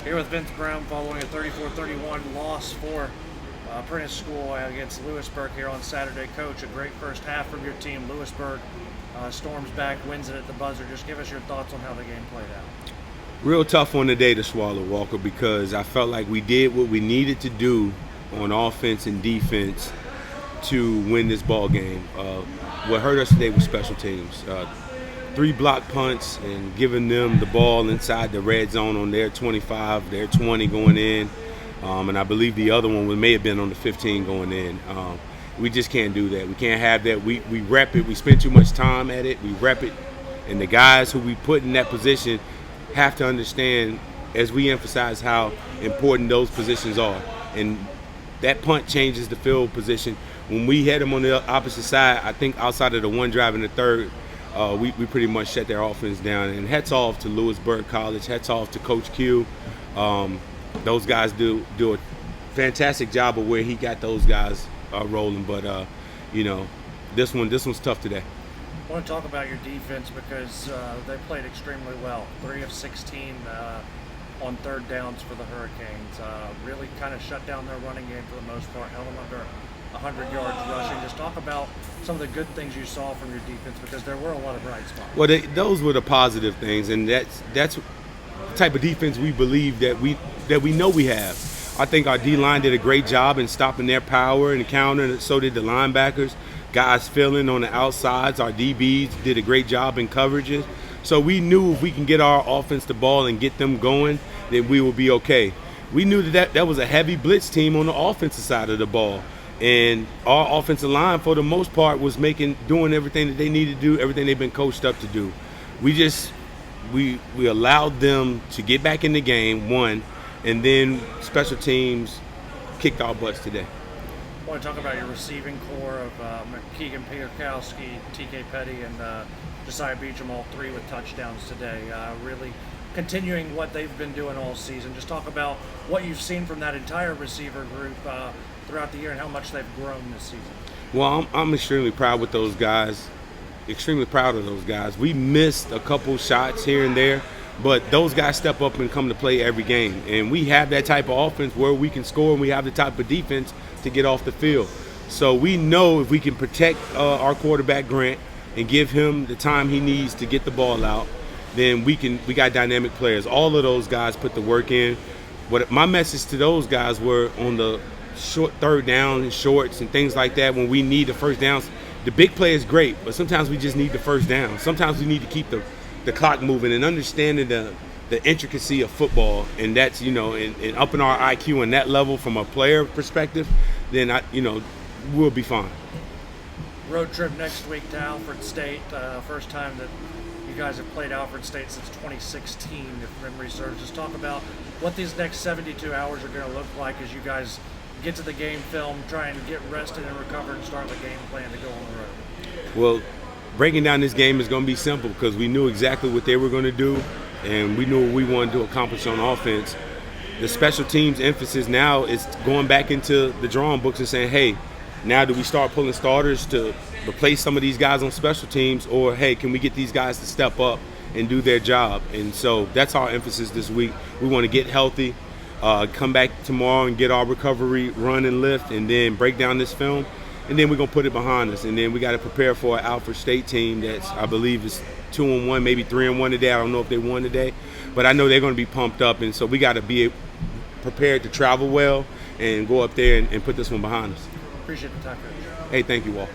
Here with Vince Brown following a 34-31 loss for Prentice School against Louisburg here on Saturday. Coach, a great first half from your team. Louisburg storms back, wins it at the buzzer. Just give us your thoughts on how the game played out. Real tough on the day to swallow, Walker, because I felt like we did what we needed to do on offense and defense to win this ball game. What hurt us today was special teams. 3 block punts and giving them the ball inside the red zone on their 25, their 20 going in. And I believe the other one may have been on the 15 going in. We just can't do that. We can't have that. We rep it. We spend too much time at it. We rep it. And the guys who we put in that position have to understand, as we emphasize, how important those positions are. And that punt changes the field position. When we had them on the opposite side, I think outside of the one drive in the third, we pretty much shut their offense down. And hats off to Louisburg College. Hats off to Coach Q. Those guys do a fantastic job of where he got those guys rolling. But this one's tough today. I want to talk about your defense because they played extremely well. 3 of 16 on third downs for the Hurricanes. Really kind of shut down their running game for the most part. Held them under 100 yards rushing. Just talk about some of the good things you saw from your defense, because there were a lot of bright spots. Well, those were the positive things, and that's the type of defense we believe that we know we have. I think our D-line did a great job in stopping their power and counter, and so did the linebackers. Guys filling on the outsides. Our DBs did a great job in coverages. So we knew if we can get our offense the ball and get them going, then we will be okay. We knew that was a heavy blitz team on the offensive side of the ball. And our offensive line, for the most part, was doing everything that they needed to do, everything they've been coached up to do. We allowed them to get back in the game, one, and then special teams kicked our butts today. I want to talk about your receiving core of Keegan Pierkowski, TK Petty, and Josiah Beecham, all 3 with touchdowns today. Really continuing what they've been doing all season. Just talk about what you've seen from that entire receiver group throughout the year and how much they've grown this season. Well, I'm extremely proud with those guys. Extremely proud of those guys. We missed a couple shots here and there, but those guys step up and come to play every game. And we have that type of offense where we can score, and we have the type of defense to get off the field. So we know if we can protect our quarterback, Grant, and give him the time he needs to get the ball out, then we got dynamic players. All of those guys put the work in. What my message to those guys were on the short third down and shorts and things like that, when we need the first downs. The big play is great, but sometimes we just need the first down. Sometimes we need to keep the clock moving and understanding the intricacy of football, and that's and upping our IQ on that level from a player perspective, then we'll be fine. Road trip next week to Alfred State. First time that you guys have played Alfred State since 2016, if memory serves. Just talk about what these next 72 hours are going to look like as you guys get to the game film, try and get rested and recovered and start the game plan to go on the road. Well, breaking down this game is going to be simple because we knew exactly what they were going to do, and we knew what we wanted to accomplish on offense. The special teams emphasis now is going back into the drawing books and saying, hey, now do we start pulling starters to replace some of these guys on special teams, or hey, can we get these guys to step up and do their job? And so that's our emphasis this week. We want to get healthy, come back tomorrow and get our recovery run and lift, and then break down this film, and then we're going to put it behind us. And then we got to prepare for an Alfred State team that's, I believe, is 2-1, maybe 3-1 today. I don't know if they won today, but I know they're going to be pumped up, and so we got to be prepared to travel well and go up there and put this one behind us. Appreciate the time, Coach. Hey, thank you all.